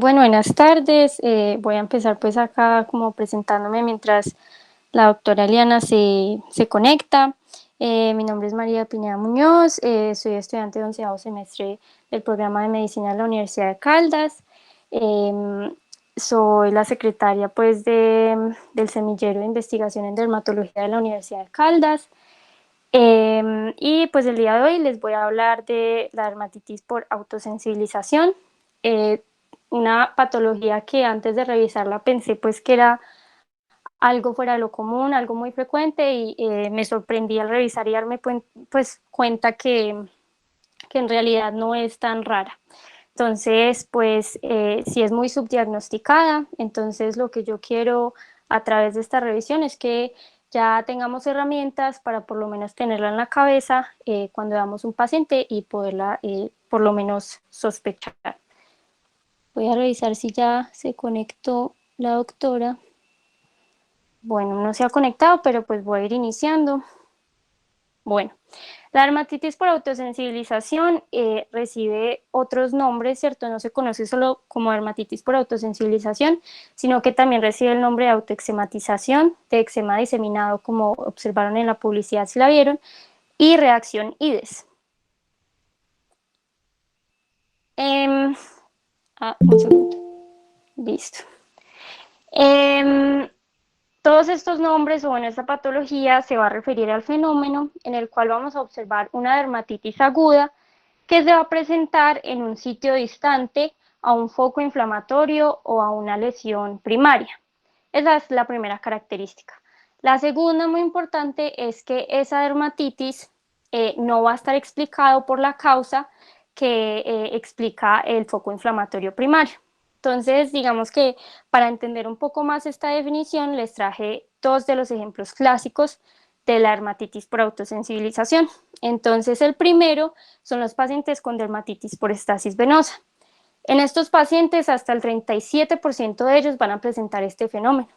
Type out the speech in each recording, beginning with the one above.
Bueno, buenas tardes. Voy a empezar pues acá como presentándome mientras la doctora Eliana se conecta. Mi nombre es María Pineda Muñoz, soy estudiante de onceavo semestre del programa de medicina de la Universidad de Caldas. Em, Soy la secretaria pues del semillero de investigación en dermatología de la Universidad de Caldas. Y pues el día de hoy les voy a hablar de la dermatitis por autosensibilización, eh, una patología que antes de revisarla pensé pues que era algo fuera de lo común, algo muy frecuente y me sorprendí al revisar y darme pues cuenta que en realidad no es tan rara. Entonces, pues sí es muy subdiagnosticada, entonces lo que yo quiero a través de esta revisión es que ya tengamos herramientas para por lo menos tenerla en la cabeza cuando veamos un paciente y poderla por lo menos sospechar. Voy a revisar si ya se conectó la doctora. Bueno, no se ha conectado, pero pues voy a ir iniciando. Bueno, la dermatitis por autosensibilización recibe otros nombres, ¿cierto? No se conoce solo como dermatitis por autosensibilización, sino que también recibe el nombre de autoexematización, de eczema diseminado, como observaron en la publicidad si la vieron, y reacción IDES. Eh, un segundo. Listo. Em, Todos estos nombres o bueno, esta patología se va a referir al fenómeno en el cual vamos a observar una dermatitis aguda que se va a presentar en un sitio distante a un foco inflamatorio o a una lesión primaria. Esa es la primera característica. La segunda, muy importante, es que esa dermatitis no va a estar explicado por la causa que explica el foco inflamatorio primario. Entonces, digamos que para entender un poco más esta definición, les traje dos de los ejemplos clásicos de la dermatitis por autosensibilización. Entonces, el primero son los pacientes con dermatitis por estasis venosa. En estos pacientes, hasta el 37% de ellos van a presentar este fenómeno.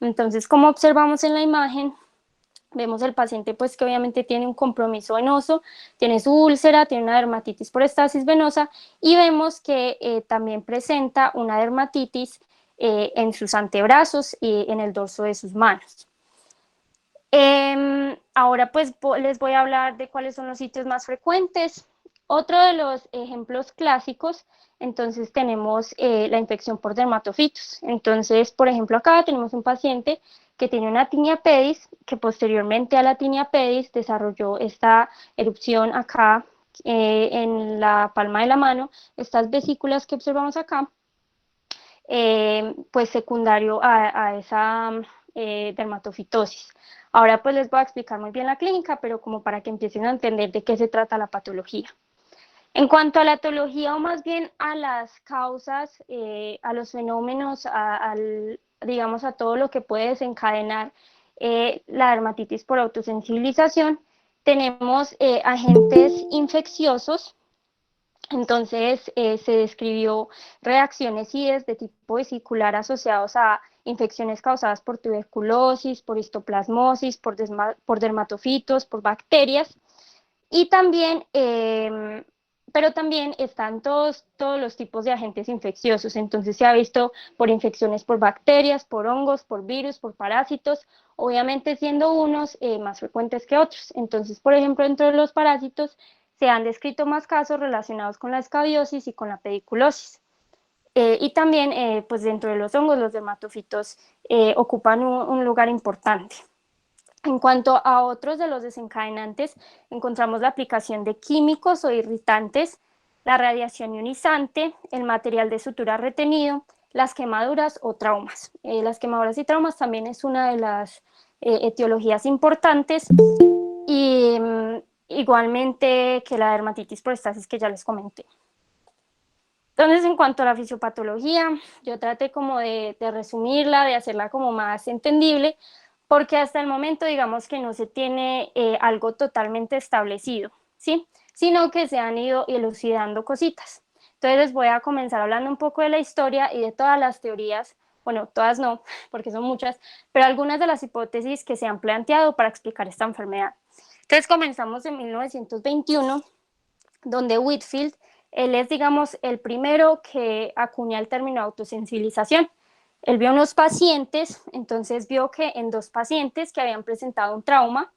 Entonces, como observamos en la imagen, vemos el paciente pues que obviamente tiene un compromiso venoso, tiene su úlcera, tiene una dermatitis por estasis venosa y vemos que también presenta una dermatitis en sus antebrazos y en el dorso de sus manos. Ahora pues les voy a hablar de cuáles son los sitios más frecuentes. Otro de los ejemplos clásicos, entonces tenemos la infección por dermatofitos. Entonces, por ejemplo, acá tenemos un paciente que tiene una tinea pedis, que posteriormente a la tinea pedis desarrolló esta erupción acá en la palma de la mano, estas vesículas que observamos acá, pues secundario a esa dermatofitosis. Ahora pues les voy a explicar muy bien la clínica, pero como para que empiecen a entender de qué se trata la patología. En cuanto a la etiología o más bien a las causas, a los fenómenos, digamos a todo lo que puede desencadenar la dermatitis por autosensibilización, tenemos agentes infecciosos. Entonces se describió reacciones IDES de tipo vesicular asociados a infecciones causadas por tuberculosis, por histoplasmosis, por dermatofitos, por bacterias y también, pero también están todos los tipos de agentes infecciosos. Entonces se ha visto por infecciones por bacterias, por hongos, por virus, por parásitos, obviamente siendo unos más frecuentes que otros. Entonces, por ejemplo, dentro de los parásitos se han descrito más casos relacionados con la escabiosis y con la pediculosis. Y también, pues dentro de los hongos, los dermatofitos ocupan un lugar importante. En cuanto a otros de los desencadenantes, encontramos la aplicación de químicos o irritantes, la radiación ionizante, el material de sutura retenido, las quemaduras o traumas. Las quemaduras y traumas también es una de las etiologías importantes y igualmente que la dermatitis por estasis que ya les comenté. Entonces, en cuanto a la fisiopatología, yo traté como de resumirla, de hacerla como más entendible, porque hasta el momento digamos que no se tiene algo totalmente establecido, ¿sí? Sino que se han ido elucidando cositas. Entonces les voy a comenzar hablando un poco de la historia y de todas las teorías, bueno, todas no, porque son muchas, pero algunas de las hipótesis que se han planteado para explicar esta enfermedad. Entonces comenzamos en 1921, donde Whitfield Él es, digamos, el primero que acuña el término autosensibilización. Él vio unos pacientes, entonces vio que en 2 pacientes que habían presentado un trauma,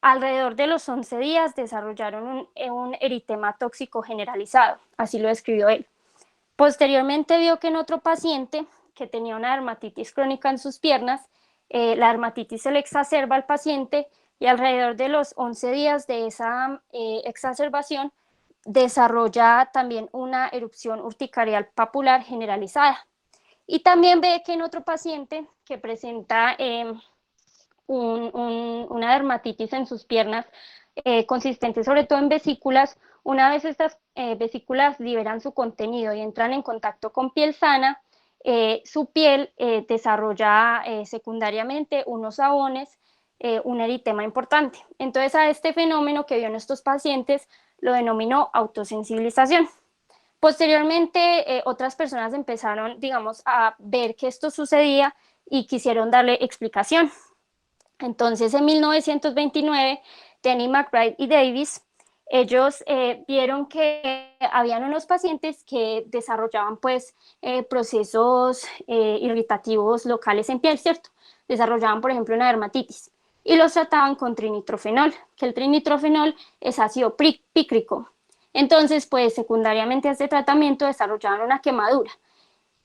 alrededor de los 11 días desarrollaron un eritema tóxico generalizado, así lo describió él. Posteriormente vio que en otro paciente que tenía una dermatitis crónica en sus piernas, la dermatitis se le exacerba al paciente y alrededor de los 11 días de esa exacerbación desarrolla también una erupción urticarial papular generalizada. Y también ve que en otro paciente que presenta una dermatitis en sus piernas consistente sobre todo en vesículas, una vez estas vesículas liberan su contenido y entran en contacto con piel sana, su piel desarrolla secundariamente unos sabones, un eritema importante. Entonces a este fenómeno que vio en estos pacientes lo denominó autosensibilización. Posteriormente, otras personas empezaron, digamos, a ver que esto sucedía y quisieron darle explicación. Entonces, en 1929, Denny McBride y Davis, ellos vieron que habían unos pacientes que desarrollaban pues procesos irritativos locales en piel, ¿cierto? Desarrollaban, por ejemplo, una dermatitis y los trataban con trinitrofenol, que el trinitrofenol es ácido pícrico. Entonces, pues secundariamente a este tratamiento desarrollaban una quemadura.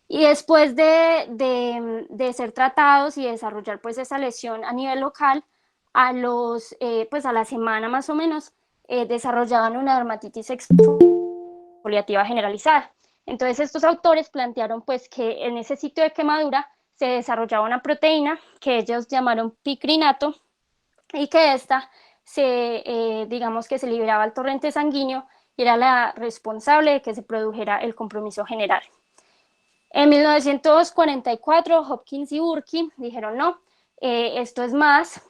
Y después de ser tratados y desarrollar pues esa lesión a nivel local, pues a la semana más o menos, desarrollaban una dermatitis exfoliativa generalizada. Entonces estos autores plantearon pues que en ese sitio de quemadura se desarrollaba una proteína que ellos llamaron picrinato y que digamos que se liberaba al torrente sanguíneo y era la responsable de que se produjera el compromiso general. En 1944, Hopkins y Burki dijeron no, esto es más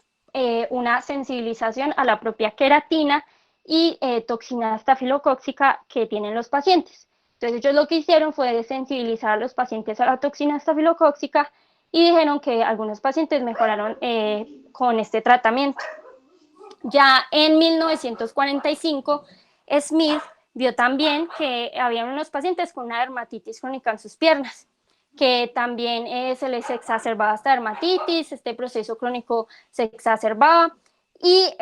una sensibilización a la propia queratina y toxina estafilocóxica que tienen los pacientes. Entonces ellos lo que hicieron fue sensibilizar a los pacientes a la toxina estafilocóxica y dijeron que algunos pacientes mejoraron con este tratamiento. Ya en 1945, Smith vio también que había unos pacientes con una dermatitis crónica en sus piernas, que también se les exacerbaba esta dermatitis, este proceso crónico se exacerbaba y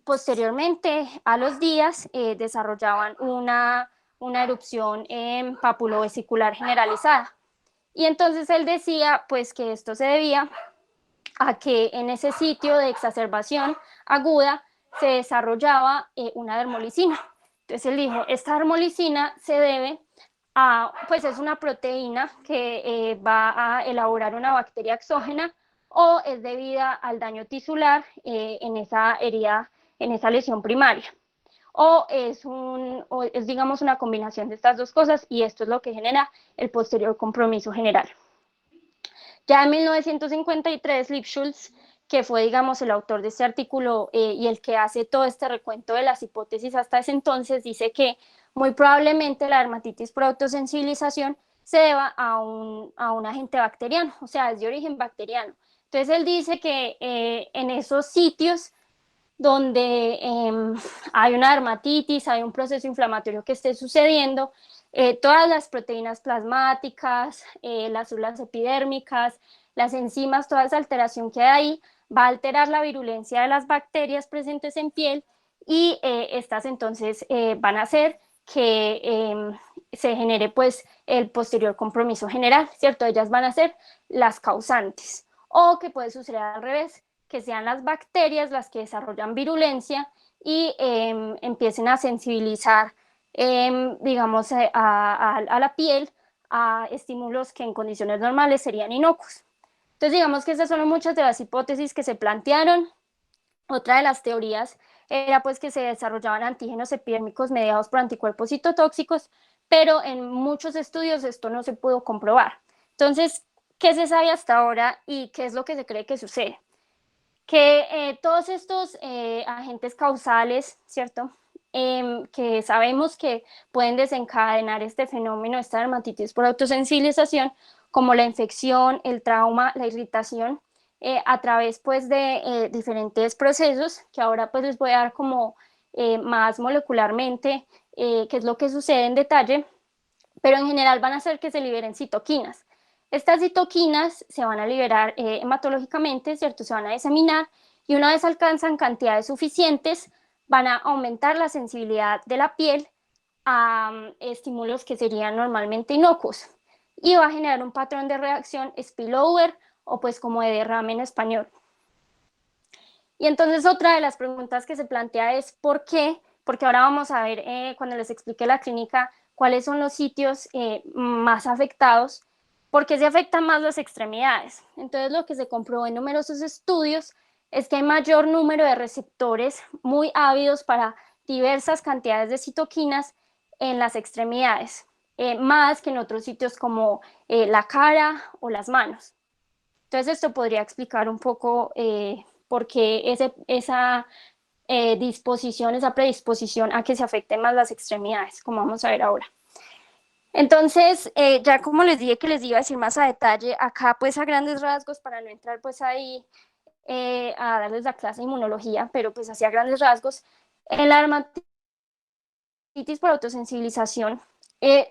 posteriormente a los días desarrollaban una erupción papulovesicular generalizada. Y entonces él decía pues que esto se debía a que en ese sitio de exacerbación aguda se desarrollaba una dermolicina. Entonces él dijo, esta dermolicina se debe a, pues es una proteína que va a elaborar una bacteria exógena o es debida al daño tisular en esa herida, en esa lesión primaria. O es, digamos, una combinación de estas dos cosas y esto es lo que genera el posterior compromiso general. Ya en 1953, Lipschutz, que fue, digamos, el autor de este artículo y el que hace todo este recuento de las hipótesis hasta ese entonces, dice que muy probablemente la dermatitis por autosensibilización se deba a un agente bacteriano, o sea, es de origen bacteriano. Entonces él dice que en esos sitios donde hay una dermatitis, hay un proceso inflamatorio que esté sucediendo, todas las proteínas plasmáticas, las células epidérmicas, las enzimas, toda esa alteración que hay ahí va a alterar la virulencia de las bacterias presentes en piel y estas entonces van a hacer que se genere pues el posterior compromiso general, ¿cierto? Ellas van a ser las causantes o que puede suceder al revés, que sean las bacterias las que desarrollan virulencia y empiecen a sensibilizar, digamos, a la piel a estímulos que en condiciones normales serían inocuos. Entonces, digamos que estas son muchas de las hipótesis que se plantearon. Otra de las teorías era pues que se desarrollaban antígenos epidérmicos mediados por anticuerpos citotóxicos, pero en muchos estudios esto no se pudo comprobar. Entonces, ¿qué se sabe hasta ahora y qué es lo que se cree que sucede? Que todos estos agentes causales, ¿cierto? Que sabemos que pueden desencadenar este fenómeno, esta dermatitis por autosensibilización, como la infección, el trauma, la irritación, a través pues de diferentes procesos, que ahora pues les voy a dar como más molecularmente qué es lo que sucede en detalle, pero en general van a hacer que se liberen citoquinas. Estas citoquinas se van a liberar hematológicamente, ¿cierto? Se van a diseminar y una vez alcanzan cantidades suficientes, van a aumentar la sensibilidad de la piel a estímulos que serían normalmente inocuos y va a generar un patrón de reacción spillover o pues como de derrame en español. Y entonces otra de las preguntas que se plantea es ¿por qué? Porque ahora vamos a ver cuando les explique la clínica cuáles son los sitios más afectados, por qué se afectan más las extremidades. Entonces lo que se comprobó en numerosos estudios es que hay mayor número de receptores muy ávidos para diversas cantidades de citoquinas en las extremidades, más que en otros sitios como la cara o las manos. Entonces esto podría explicar un poco por qué esa disposición, esa predisposición a que se afecten más las extremidades, como vamos a ver ahora. Entonces, ya como les dije que les iba a decir más a detalle, acá pues a grandes rasgos, para no entrar pues ahí a darles la clase de inmunología, pero pues así a grandes rasgos, en la dermatitis por autosensibilización,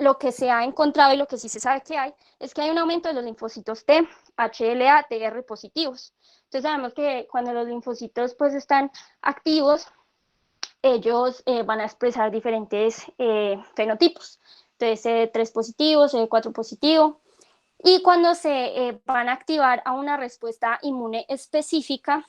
lo que se ha encontrado y lo que sí se sabe que hay, es que hay un aumento de los linfocitos T, HLA, TR positivos. Entonces sabemos que cuando los linfocitos pues están activos, ellos van a expresar diferentes fenotipos. Entonces CD3 positivo, CD4 positivo, y cuando se van a activar a una respuesta inmune específica,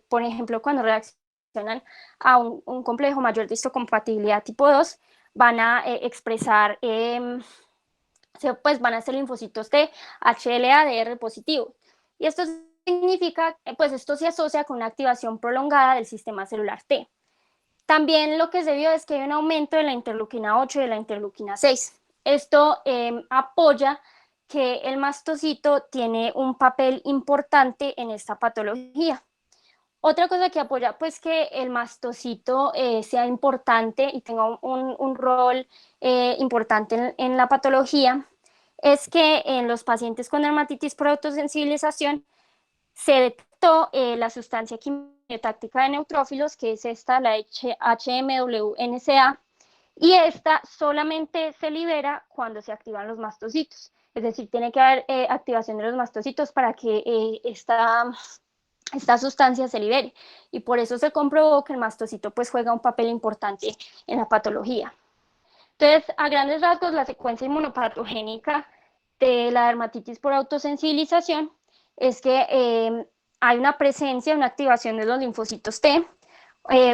por ejemplo, cuando reaccionan a un complejo mayor de histocompatibilidad tipo 2, van a expresar, pues van a ser linfocitos T, HLA, DR positivo. Y esto significa, pues esto se asocia con una activación prolongada del sistema celular T. También lo que se vio es que hay un aumento de la interleuquina 8 y de la interleuquina 6. Esto apoya que el mastocito tiene un papel importante en esta patología. Otra cosa que apoya pues que el mastocito sea importante y tenga un rol importante en la patología es que en los pacientes con dermatitis por autosensibilización se detectó la sustancia quimiotáctica de neutrófilos, que es esta, la HMWNCA, y esta solamente se libera cuando se activan los mastocitos. Es decir, tiene que haber activación de los mastocitos para que esta sustancia se libere. Y por eso se comprobó que el mastocito pues juega un papel importante en la patología. Entonces, a grandes rasgos, la secuencia inmunopatogénica de la dermatitis por autosensibilización es que hay una presencia, una activación de los linfocitos T,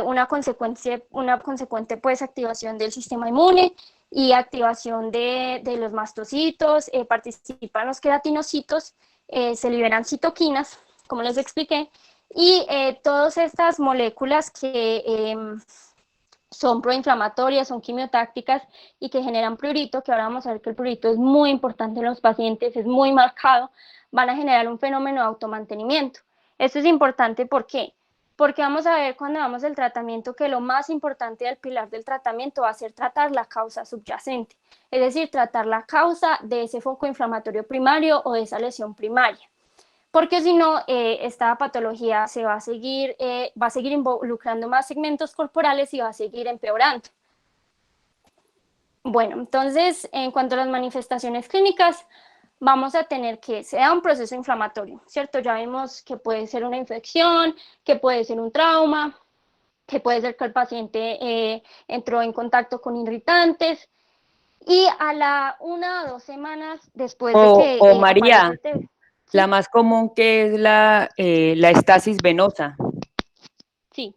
una consecuente pues activación del sistema inmune y activación de los mastocitos, participan los queratinocitos, se liberan citoquinas, como les expliqué, y todas estas moléculas que son proinflamatorias, son quimiotácticas y que generan prurito, que ahora vamos a ver que el prurito es muy importante en los pacientes, es muy marcado, van a generar un fenómeno de automantenimiento. Esto es importante, ¿por qué? Porque vamos a ver cuando vamos al tratamiento que lo más importante del pilar del tratamiento va a ser tratar la causa subyacente, es decir, tratar la causa de ese foco inflamatorio primario o de esa lesión primaria. Porque si no, esta patología se va a seguir involucrando más segmentos corporales y va a seguir empeorando. Bueno, entonces, en cuanto a las manifestaciones clínicas, vamos a tener que se da un proceso inflamatorio, ¿cierto? Ya vimos que puede ser una infección, que puede ser un trauma, que puede ser que el paciente entró en contacto con irritantes y a la 1 o 2 semanas después de que María, aparece... la ¿Sí? más común que es la estasis venosa, Sí,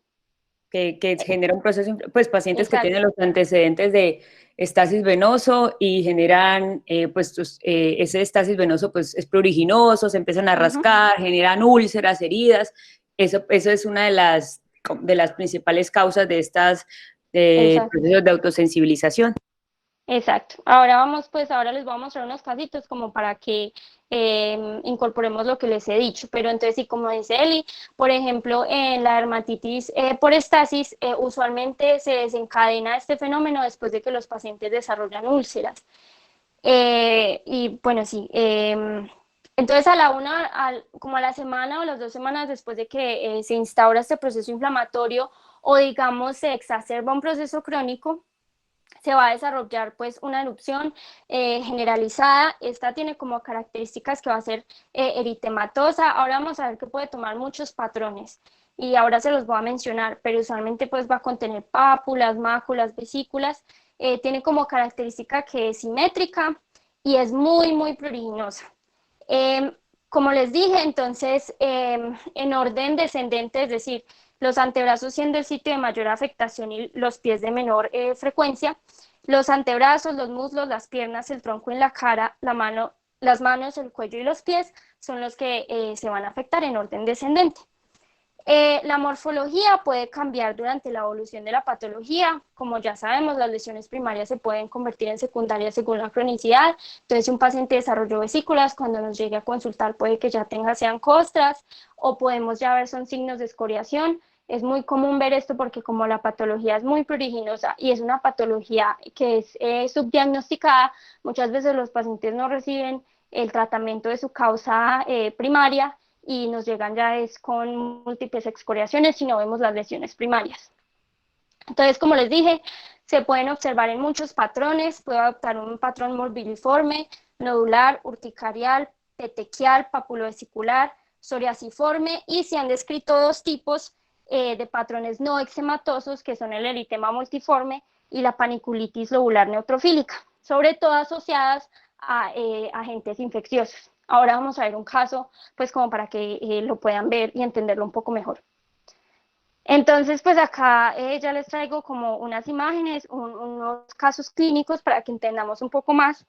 que genera un proceso, pues pacientes que exacto. tienen los antecedentes de estasis venoso y generan, ese estasis venoso pues es pruriginoso, se empiezan a Uh-huh. rascar, generan úlceras, heridas, eso es una de las principales causas de estas Exacto. procesos de autosensibilización. Exacto. Ahora vamos, pues ahora les voy a mostrar unos casitos como para que incorporemos lo que les he dicho. Pero entonces, sí, como dice Eli, por ejemplo, en la dermatitis por estasis, usualmente se desencadena este fenómeno después de que los pacientes desarrollan úlceras. Y bueno, sí. Entonces, como a la semana o las 2 semanas después de que se instaura este proceso inflamatorio o digamos se exacerba un proceso crónico, se va a desarrollar pues una erupción generalizada. Esta tiene como características que va a ser eritematosa. Ahora vamos a ver que puede tomar muchos patrones y ahora se los voy a mencionar, pero usualmente pues va a contener pápulas, máculas, vesículas. Tiene como característica que es simétrica y es muy, muy pruriginosa. Eh, Como les dije, entonces, en orden descendente, es decir, los antebrazos siendo el sitio de mayor afectación y los pies de menor frecuencia, los antebrazos, los muslos, las piernas, el tronco y la cara, las manos, el cuello y los pies son los que se van a afectar en orden descendente. La morfología puede cambiar durante la evolución de la patología. Como ya sabemos, las lesiones primarias se pueden convertir en secundarias según la cronicidad. Entonces, si un paciente desarrolló vesículas, cuando nos llegue a consultar puede que ya sean costras, o podemos ya ver son signos de escoriación. Es muy común ver esto porque como la patología es muy pruriginosa y es una patología que es subdiagnosticada, muchas veces los pacientes no reciben el tratamiento de su causa primaria y nos llegan ya es con múltiples excoriaciones si no vemos las lesiones primarias. Entonces, como les dije, se pueden observar en muchos patrones, puede adoptar un patrón morbilliforme, nodular, urticarial, petequial, papulovesicular, psoriasiforme, y se han descrito dos tipos de patrones no eczematosos, que son el eritema multiforme y la paniculitis lobular neutrofílica, sobre todo asociadas a agentes infecciosos. Ahora vamos a ver un caso, pues como para que lo puedan ver y entenderlo un poco mejor. Entonces, pues acá ya les traigo como unas imágenes, unos casos clínicos para que entendamos un poco más.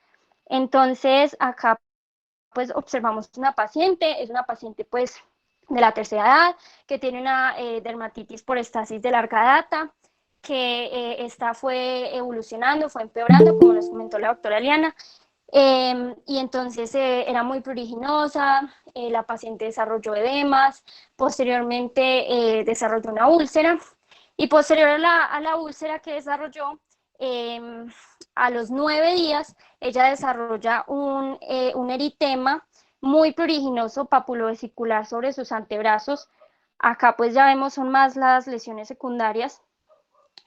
Entonces, acá pues observamos una paciente, es una paciente pues de la tercera edad, que tiene una dermatitis por estasis de larga data, que esta fue evolucionando, fue empeorando, como nos comentó la doctora Liana, y entonces era muy pruriginosa, la paciente desarrolló edemas, posteriormente desarrolló una úlcera, y posterior a la úlcera que desarrolló, a los 9 días, ella desarrolla un eritema muy pruriginoso papulovesicular sobre sus antebrazos. Acá pues ya vemos son más las lesiones secundarias,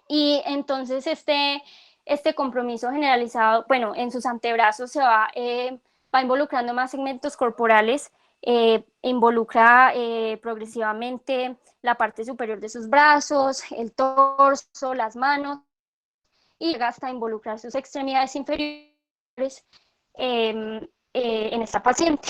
y entonces este compromiso generalizado, bueno, en sus antebrazos va involucrando más segmentos corporales, involucra progresivamente la parte superior de sus brazos, el torso, las manos, y llega hasta involucrar sus extremidades inferiores en esta paciente.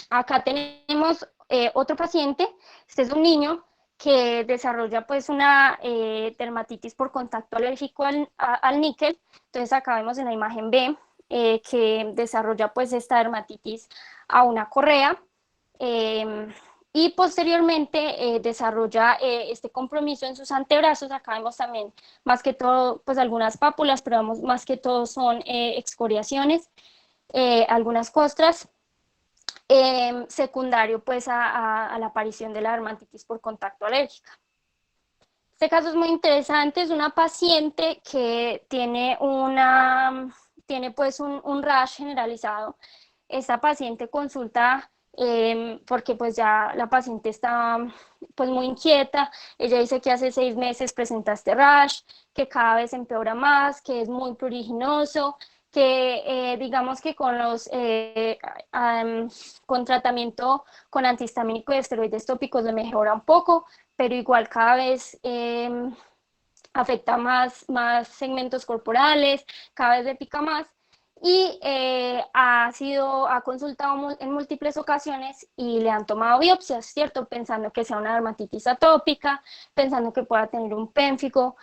Acá tenemos otro paciente, este es un niño que desarrolla pues una dermatitis por contacto alérgico al níquel. Entonces acá vemos en la imagen B que desarrolla pues esta dermatitis a una correa, eh, y posteriormente desarrolla este compromiso en sus antebrazos. Acá vemos también más que todo pues algunas pápulas, pero vemos más que todo son excoriaciones, algunas costras, secundario pues a la aparición de la dermatitis por contacto alérgica. Este caso es muy interesante, es una paciente que tiene pues un rash generalizado. Esta paciente consulta porque pues ya la paciente está pues muy inquieta. Ella dice que hace 6 meses presenta este rash, que cada vez empeora más, que es muy pruriginoso, que digamos que con tratamiento con antihistamínico y esteroides tópicos le mejora un poco, pero igual cada vez afecta más segmentos corporales, cada vez le pica más, y ha consultado en múltiples ocasiones y le han tomado biopsias, ¿cierto? Pensando que sea una dermatitis atópica, pensando que pueda tener un pénfico,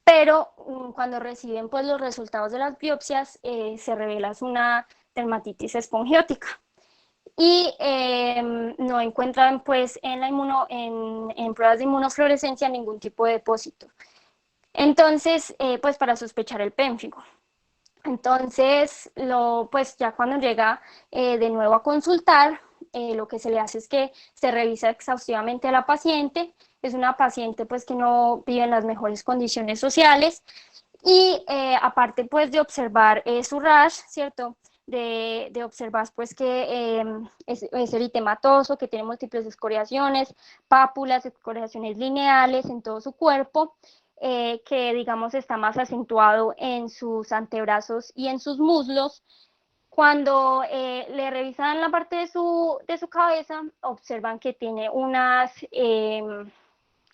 pero cuando reciben pues los resultados de las biopsias se revela una dermatitis espongiótica, y no encuentran pues en pruebas de inmunofluorescencia ningún tipo de depósito. Entonces, pues para sospechar el pénfigo. Entonces, pues ya cuando llega de nuevo a consultar, lo que se le hace es que se revisa exhaustivamente a la paciente. Es una paciente pues que no vive en las mejores condiciones sociales, y aparte pues de observar su rash, ¿cierto? De observar pues que es eritematoso, que tiene múltiples escoriaciones, pápulas, escoriaciones lineales en todo su cuerpo. que digamos está más acentuado en sus antebrazos y en sus muslos. Cuando le revisan la parte de su cabeza, observan que tiene unas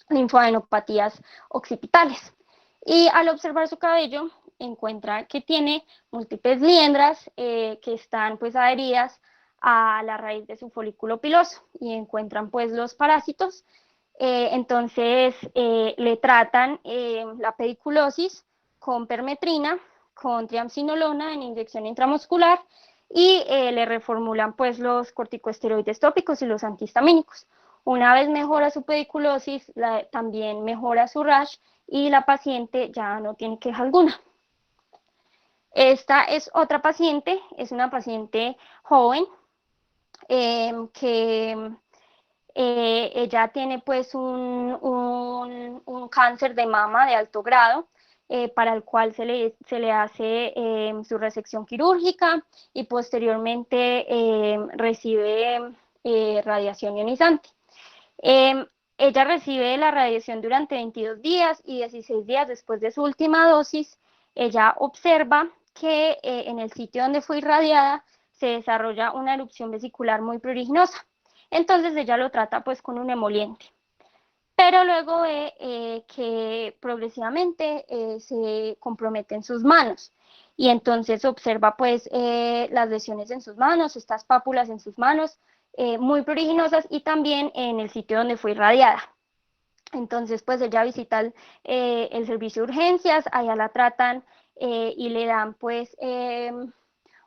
linfadenopatías occipitales. Y al observar su cabello, encuentra que tiene múltiples liendras que están pues adheridas a la raíz de su folículo piloso y encuentran pues los parásitos. Entonces le tratan la pediculosis con permetrina, con triamcinolona en inyección intramuscular y le reformulan pues los corticosteroides tópicos y los antihistamínicos. Una vez mejora su pediculosis, también mejora su rash y la paciente ya no tiene queja alguna. Esta es otra paciente, es una paciente joven que ella tiene pues un cáncer de mama de alto grado, para el cual se le hace su resección quirúrgica y posteriormente recibe radiación ionizante. Ella recibe la radiación durante 22 días y 16 días después de su última dosis, ella observa que en el sitio donde fue irradiada se desarrolla una erupción vesicular muy pruriginosa. Entonces ella lo trata pues con un emoliente. Pero luego ve que progresivamente se comprometen sus manos y entonces observa pues las lesiones en sus manos, estas pápulas en sus manos, muy pruriginosas y también en el sitio donde fue irradiada. Entonces pues ella visita el servicio de urgencias, allá la tratan y le dan pues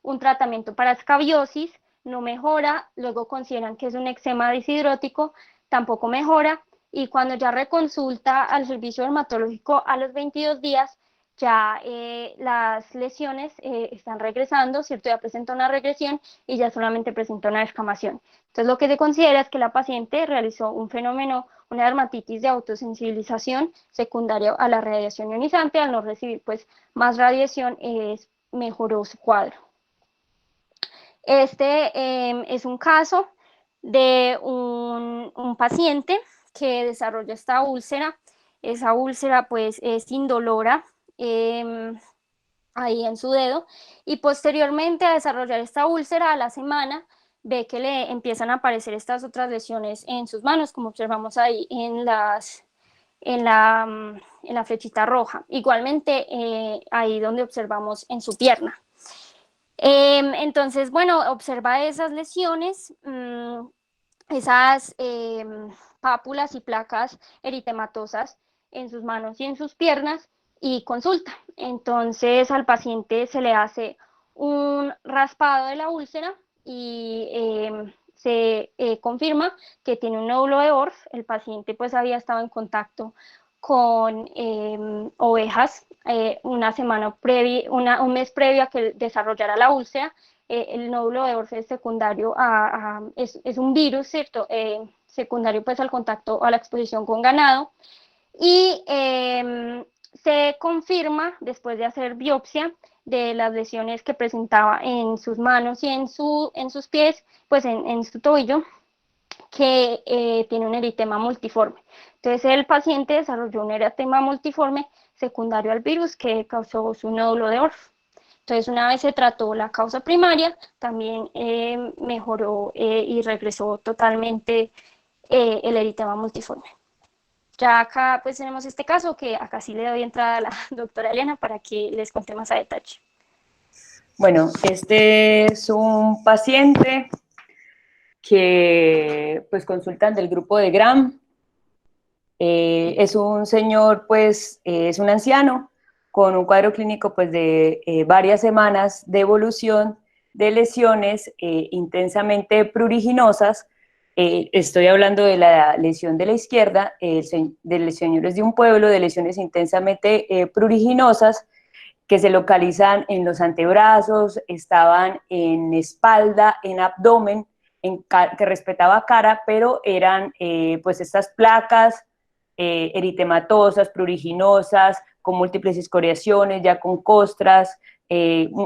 un tratamiento para escabiosis, no mejora, luego consideran que es un eczema deshidrótico, tampoco mejora, y cuando ya reconsulta al servicio dermatológico a los 22 días, ya las lesiones están regresando, ¿cierto? Ya presenta una regresión y ya solamente presenta una descamación. Entonces lo que se considera es que la paciente realizó un fenómeno, una dermatitis de autosensibilización secundaria a la radiación ionizante, al no recibir pues más radiación, mejoró su cuadro. Este es un caso de un paciente que desarrolla esta úlcera. Esa úlcera pues es indolora ahí en su dedo y posteriormente a desarrollar esta úlcera a la semana ve que le empiezan a aparecer estas otras lesiones en sus manos, como observamos ahí en la flechita roja. Igualmente ahí donde observamos en su pierna. Entonces, bueno, observa esas lesiones, esas pápulas y placas eritematosas en sus manos y en sus piernas y consulta. Entonces al paciente se le hace un raspado de la úlcera y se confirma que tiene un nódulo de Orff. El paciente pues había estado en contacto con ovejas una semana previa, un mes previo a que desarrollara la úlcera. El nódulo de Orff es secundario es un virus, ¿cierto? Secundario pues al contacto, a la exposición con ganado, y se confirma después de hacer biopsia de las lesiones que presentaba en sus manos y en sus pies, pues en su tobillo, que tiene un eritema multiforme. Entonces el paciente desarrolló un eritema multiforme secundario al virus que causó su nódulo de Orff. Entonces una vez se trató la causa primaria, también mejoró y regresó totalmente el eritema multiforme. Ya acá pues tenemos este caso que acá sí le doy entrada a la doctora Eliana para que les cuente más a detalle. Bueno, este es un paciente que pues consultan del grupo de Gram. Es un señor, pues, es un anciano con un cuadro clínico pues de varias semanas de evolución de lesiones intensamente pruriginosas. Estoy hablando de la lesión de la izquierda, de los señores de un pueblo, de lesiones intensamente pruriginosas que se localizan en los antebrazos, estaban en espalda, en abdomen, que respetaba cara, pero eran pues estas placas eritematosas, pruriginosas, con múltiples escoriaciones, ya con costras,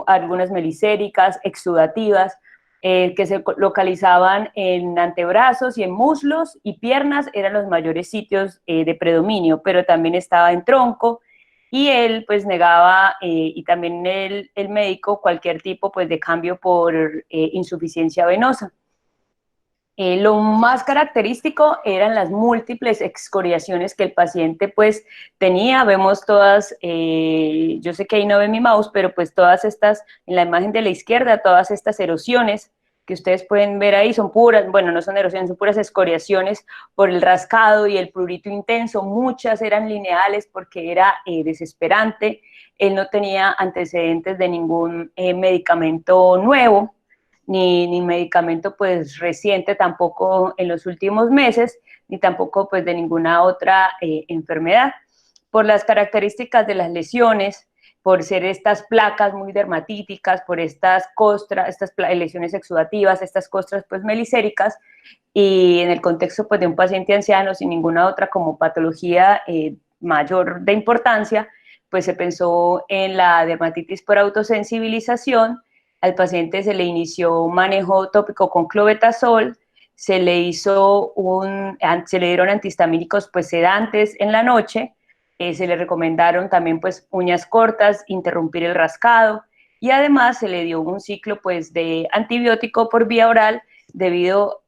algunas melicéricas, exudativas. que se localizaban en antebrazos y en muslos y piernas, eran los mayores sitios de predominio, pero también estaba en tronco, y él pues negaba, y también el médico, cualquier tipo pues de cambio por insuficiencia venosa. Lo más característico eran las múltiples excoriaciones que el paciente pues tenía. Vemos todas, yo sé que ahí no ve mi mouse, pero pues todas estas, en la imagen de la izquierda, todas estas erosiones que ustedes pueden ver ahí son puras, bueno, no son erosiones, son puras excoriaciones por el rascado y el prurito intenso. Muchas eran lineales porque era desesperante. Él no tenía antecedentes de ningún medicamento nuevo, ni medicamento pues reciente tampoco en los últimos meses, ni tampoco pues de ninguna otra enfermedad. Por las características de las lesiones, por ser estas placas muy dermatíticas, por estas costras, estas lesiones exudativas, estas costras pues melicéricas, y en el contexto pues de un paciente anciano sin ninguna otra como patología mayor de importancia, pues se pensó en la dermatitis por autosensibilización. Al paciente se le inició un manejo tópico con clobetasol, se le dieron antihistamínicos pues sedantes en la noche, se le recomendaron también pues uñas cortas, interrumpir el rascado, y además se le dio un ciclo pues de antibiótico por vía oral debido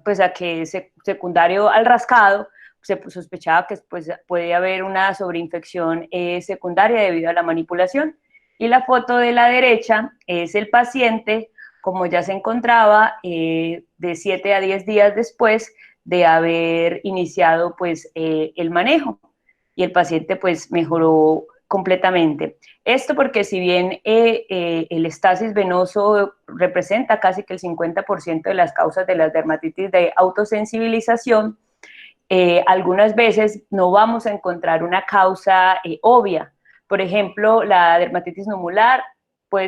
pues a que secundario al rascado se sospechaba que pues, puede haber una sobreinfección secundaria debido a la manipulación. Y la foto de la derecha es el paciente como ya se encontraba de 7 a 10 días después de haber iniciado pues el manejo, y el paciente pues mejoró completamente. Esto porque si bien el estasis venoso representa casi que el 50% de las causas de las dermatitis de autosensibilización, algunas veces no vamos a encontrar una causa obvia. Por ejemplo, la dermatitis nodular puede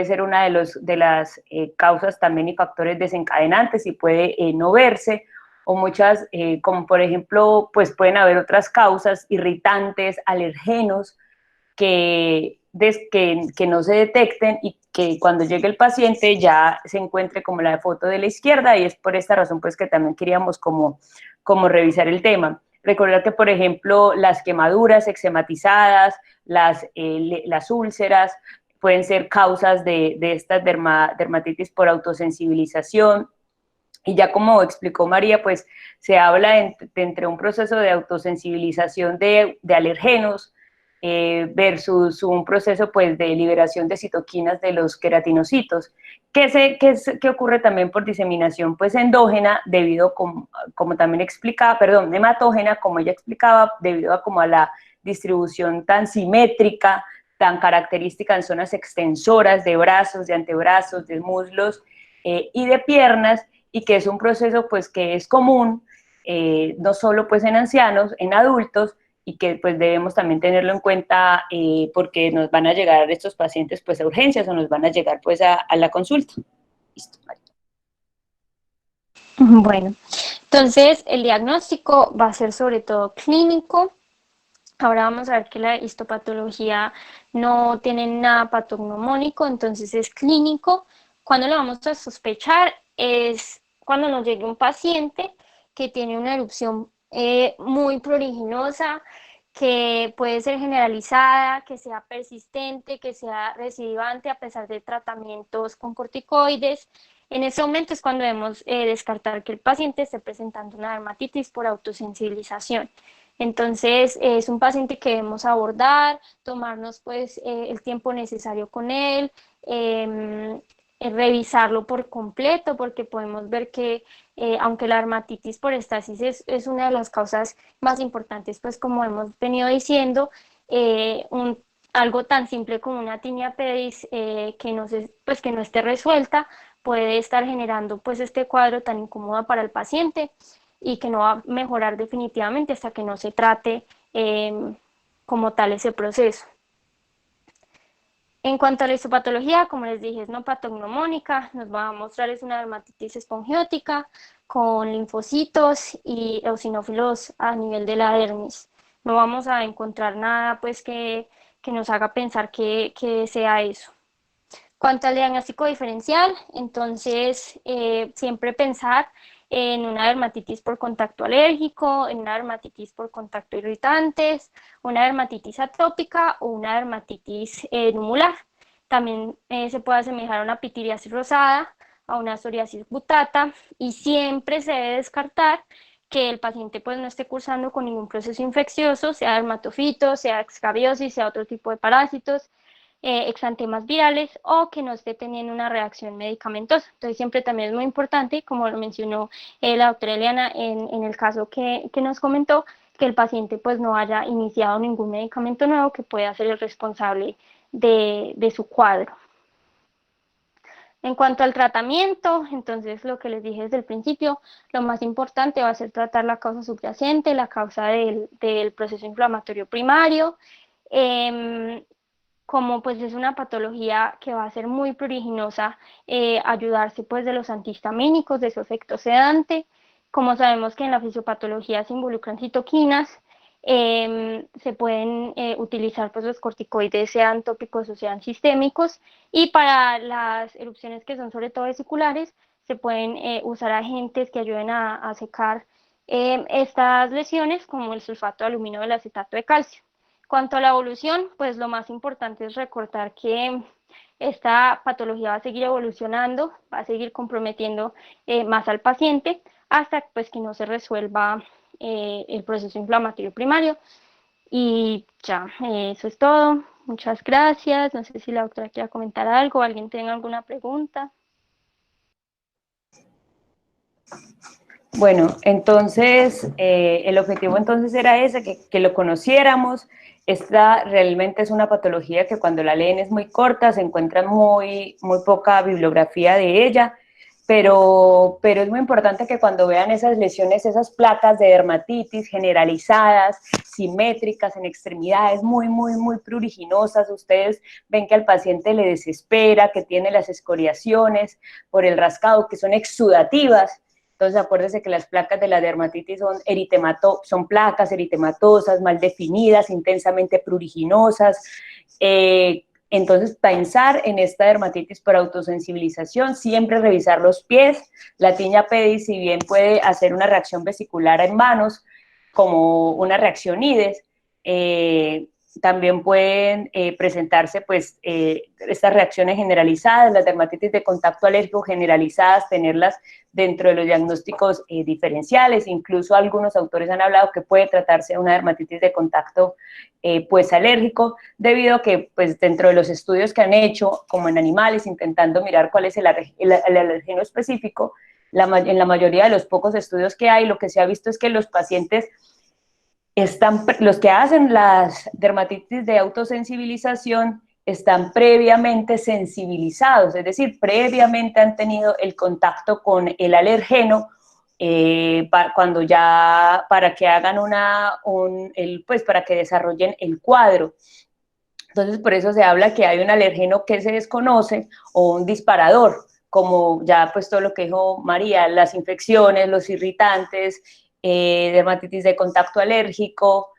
ser una de las causas también y factores desencadenantes y puede no verse, o muchas, como por ejemplo, pues pueden haber otras causas, irritantes, alergenos, que no se detecten y que cuando llegue el paciente ya se encuentre como la foto de la izquierda, y es por esta razón pues que también queríamos como revisar el tema. Recordar que, por ejemplo, las quemaduras eczematizadas, las úlceras, pueden ser causas de estas dermatitis por autosensibilización. Y ya como explicó María, pues se habla entre un proceso de autosensibilización de alergenos versus un proceso pues de liberación de citoquinas de los queratinocitos, que ocurre también por diseminación pues endógena, debido como también explicaba, perdón, hematógena, como ella explicaba, debido a como a la distribución tan simétrica, tan característica en zonas extensoras de brazos, de antebrazos, de muslos y de piernas, y que es un proceso pues que es común, no solo pues en ancianos, en adultos, y que pues debemos también tenerlo en cuenta porque nos van a llegar estos pacientes pues a urgencias o nos van a llegar pues a la consulta. Listo. Bueno, entonces el diagnóstico va a ser sobre todo clínico. Ahora vamos a ver que la histopatología no tiene nada patognomónico, entonces es clínico. Cuando lo vamos a sospechar es cuando nos llegue un paciente que tiene una erupción muy pruriginosa, que puede ser generalizada, que sea persistente, que sea recidivante a pesar de tratamientos con corticoides. En ese momento es cuando debemos descartar que el paciente esté presentando una dermatitis por autosensibilización. Entonces, es un paciente que debemos abordar, tomarnos pues el tiempo necesario con él, revisarlo por completo, porque podemos ver que aunque la dermatitis por estasis es una de las causas más importantes, pues como hemos venido diciendo, algo tan simple como una tinea pedis pues, que no esté resuelta puede estar generando pues este cuadro tan incómodo para el paciente y que no va a mejorar definitivamente hasta que no se trate como tal ese proceso. En cuanto a la histopatología, como les dije, es no patognomónica, nos va a mostrar es una dermatitis espongiótica con linfocitos y eosinófilos a nivel de la dermis. No vamos a encontrar nada pues que nos haga pensar que sea eso. cuanto al diagnóstico diferencial, entonces siempre pensar en una dermatitis por contacto alérgico, en una dermatitis por contacto irritantes, una dermatitis atópica o una dermatitis numular. También se puede asemejar a una pitiriasis rosada, a una psoriasis butata, y siempre se debe descartar que el paciente pues no esté cursando con ningún proceso infeccioso, sea dermatofito, sea escabiosis, sea otro tipo de parásitos, exantemas virales, o que no esté teniendo una reacción medicamentosa. Entonces siempre también es muy importante, como lo mencionó la doctora Eliana en el caso que nos comentó, que el paciente pues no haya iniciado ningún medicamento nuevo que pueda ser el responsable de su cuadro. En cuanto al tratamiento, entonces lo que les dije desde el principio, lo más importante va a ser tratar la causa subyacente, la causa del proceso inflamatorio primario. Como pues es una patología que va a ser muy pruriginosa, ayudarse pues de los antihistamínicos, de su efecto sedante. Como sabemos que en la fisiopatología se involucran citoquinas, se pueden utilizar pues los corticoides, sean tópicos o sean sistémicos, y para las erupciones que son sobre todo vesiculares, se pueden usar agentes que ayuden a secar estas lesiones, como el sulfato de aluminio del acetato de calcio. Cuanto a la evolución, pues lo más importante es recordar que esta patología va a seguir evolucionando, va a seguir comprometiendo más al paciente hasta pues, que no se resuelva el proceso inflamatorio primario. Y ya, eso es todo. Muchas gracias. No sé si la doctora quiera comentar algo, alguien tenga alguna pregunta. Bueno, entonces el objetivo entonces era ese, que lo conociéramos. Esta realmente es una patología que cuando la leen es muy corta, se encuentra muy poca bibliografía de ella, pero es muy importante que cuando vean esas lesiones, esas placas de dermatitis generalizadas, simétricas en extremidades, muy pruriginosas, ustedes ven que al paciente le desespera, que tiene las escoriaciones por el rascado, que son exudativas. Entonces, acuérdense que las placas de la dermatitis son placas eritematosas, mal definidas, intensamente pruriginosas. Entonces, pensar en esta dermatitis por autosensibilización, siempre revisar los pies. La tiña pedis, si bien puede hacer una reacción vesicular en manos, como una reacción IDES, también pueden presentarse pues estas reacciones generalizadas, las dermatitis de contacto alérgico generalizadas, tenerlas dentro de los diagnósticos diferenciales. Incluso algunos autores han hablado que puede tratarse de una dermatitis de contacto pues alérgico, debido a que pues dentro de los estudios que han hecho, como en animales, intentando mirar cuál es el alergeno específico, en la mayoría de los pocos estudios que hay, lo que se ha visto es que los pacientes los que hacen las dermatitis de autosensibilización están previamente sensibilizados, es decir, previamente han tenido el contacto con el alergeno para que hagan pues para que desarrollen el cuadro. Entonces, por eso se habla que hay un alergeno que se desconoce o un disparador, como ya pues todo lo que dijo María, las infecciones, los irritantes, dermatitis de contacto alérgico,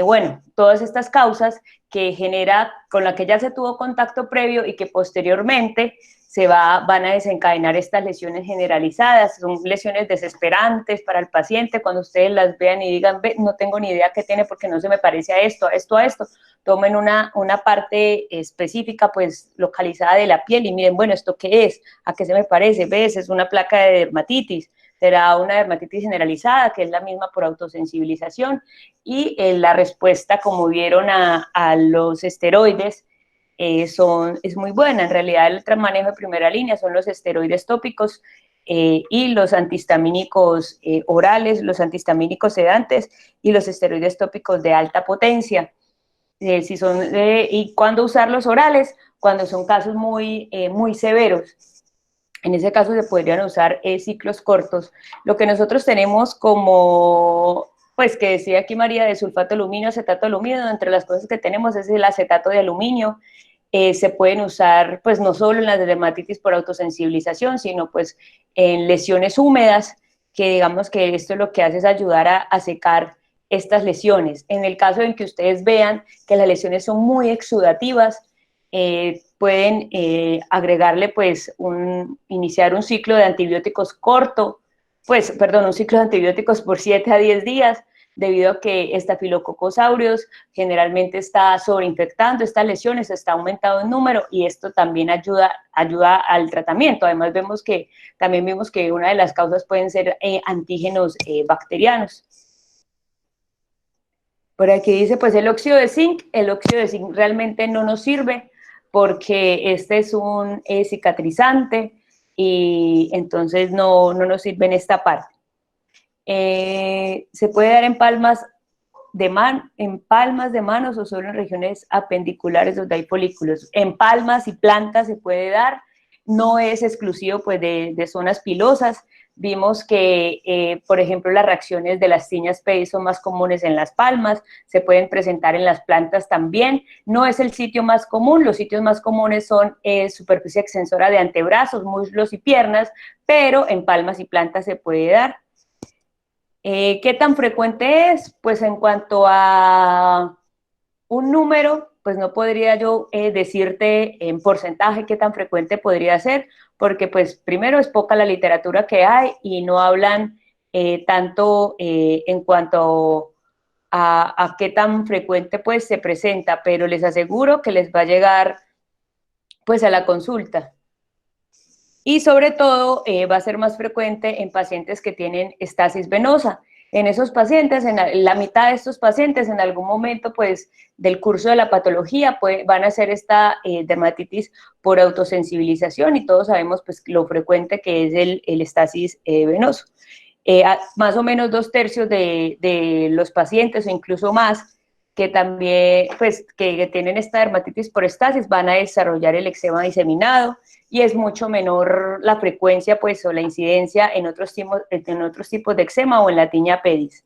bueno, todas estas causas que genera, con la que ya se tuvo contacto previo y que posteriormente van a desencadenar estas lesiones generalizadas. Son lesiones desesperantes para el paciente, cuando ustedes las vean y digan, no tengo ni idea qué tiene porque no se me parece a esto, tomen una parte específica, pues localizada de la piel y miren, bueno, ¿esto qué es? ¿A qué se me parece? ¿Ves? Es una placa de dermatitis. Será una dermatitis generalizada, que es la misma por autosensibilización, y la respuesta, como vieron a los esteroides, es muy buena. En realidad, el manejo de primera línea son los esteroides tópicos y los antihistamínicos orales, los antihistamínicos sedantes y los esteroides tópicos de alta potencia. ¿Y cuándo usar los orales? Cuando son casos muy severos. En ese caso se podrían usar ciclos cortos. Lo que nosotros tenemos como, pues que decía aquí María, de sulfato de aluminio, acetato de aluminio, entre las cosas que tenemos es el acetato de aluminio. Se pueden usar pues no solo en las dermatitis por autosensibilización, sino pues en lesiones húmedas, que digamos que esto lo que hace es ayudar a secar estas lesiones. En el caso en que ustedes vean que las lesiones son muy exudativas, pueden agregarle, pues, iniciar un ciclo de antibióticos corto, pues, perdón, un ciclo de antibióticos por 7 a 10 días, debido a que Staphylococcus aureus generalmente está sobreinfectando estas lesiones, está aumentado en número y esto también ayuda al tratamiento. Además también vimos que una de las causas pueden ser antígenos bacterianos. Por aquí dice, pues el óxido de zinc realmente no nos sirve porque este es un cicatrizante y entonces no nos sirve en esta parte. Se puede dar en palmas de manos o solo en regiones apendiculares donde hay folículos. En palmas y plantas se puede dar, no es exclusivo pues de zonas pilosas. Vimos que, por ejemplo, las reacciones de las tiñas PEI son más comunes en las palmas, se pueden presentar en las plantas también. No es el sitio más común, los sitios más comunes son superficie extensora de antebrazos, muslos y piernas, pero en palmas y plantas se puede dar. ¿Qué tan frecuente es? Pues en cuanto a un número, pues no podría yo decirte en porcentaje qué tan frecuente podría ser, porque pues primero es poca la literatura que hay y no hablan tanto en cuanto a qué tan frecuente pues se presenta, pero les aseguro que les va a llegar pues a la consulta. Y sobre todo va a ser más frecuente en pacientes que tienen estasis venosa. En esos pacientes, en la mitad de estos pacientes, en algún momento pues, del curso de la patología van a hacer esta dermatitis por autosensibilización y todos sabemos pues, lo frecuente que es el estasis venoso. Más o menos 2/3 de los pacientes o incluso más que también pues, que tienen esta dermatitis por estasis van a desarrollar el eczema diseminado y es mucho menor la frecuencia pues, o la incidencia en otros tipos de eczema o en la tiña pedis.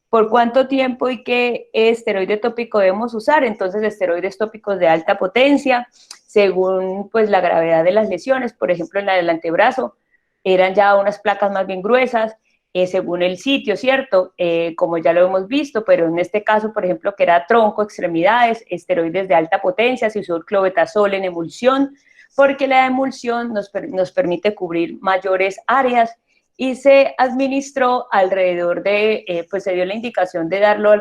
¿Por cuánto tiempo y qué esteroide tópico debemos usar? Entonces, esteroides tópicos de alta potencia, según pues, la gravedad de las lesiones, por ejemplo, en la del antebrazo, eran ya unas placas más bien gruesas, según el sitio, ¿cierto? Como ya lo hemos visto, pero en este caso, por ejemplo, que era tronco, extremidades, esteroides de alta potencia, se usó el clobetasol en emulsión, porque la emulsión nos permite cubrir mayores áreas y se administró alrededor de, pues se dio la indicación de darlo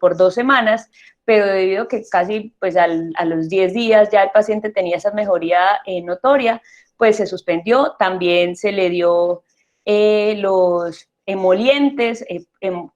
por 2 semanas, pero debido a que casi pues a los 10 días ya el paciente tenía esa mejoría notoria, pues se suspendió. También se le dio los emolientes,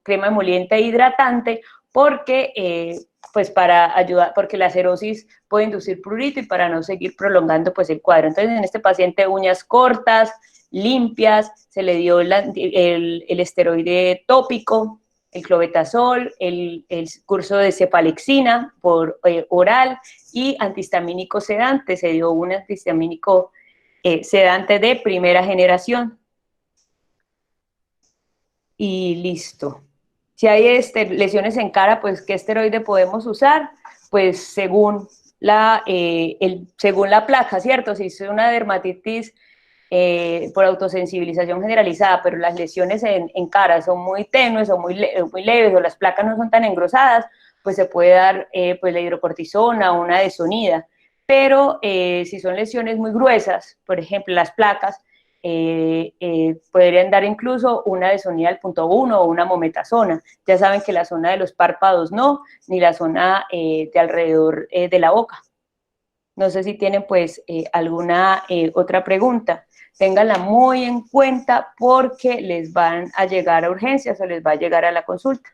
crema emoliente e hidratante, porque pues para ayudar, porque la cerosis puede inducir prurito y para no seguir prolongando pues el cuadro. Entonces en este paciente uñas cortas, limpias, se le dio el esteroide tópico, el clobetasol, el curso de cefalexina por oral y antihistamínico sedante, se dio un antihistamínico sedante de primera generación. Y listo. Si hay lesiones en cara, pues ¿qué esteroide podemos usar? Pues según la placa, ¿cierto? Si es una dermatitis por autosensibilización generalizada, pero las lesiones en cara son muy tenues o muy leves o las placas no son tan engrosadas, pues se puede dar pues la hidrocortisona o una desonida. Pero si son lesiones muy gruesas, por ejemplo las placas, podrían dar incluso una desonida al punto 1 o una mometasona. Ya saben que la zona de los párpados no, ni la zona de alrededor de la boca. No sé si tienen pues alguna otra pregunta. Ténganla muy en cuenta porque les van a llegar a urgencias o les va a llegar a la consulta.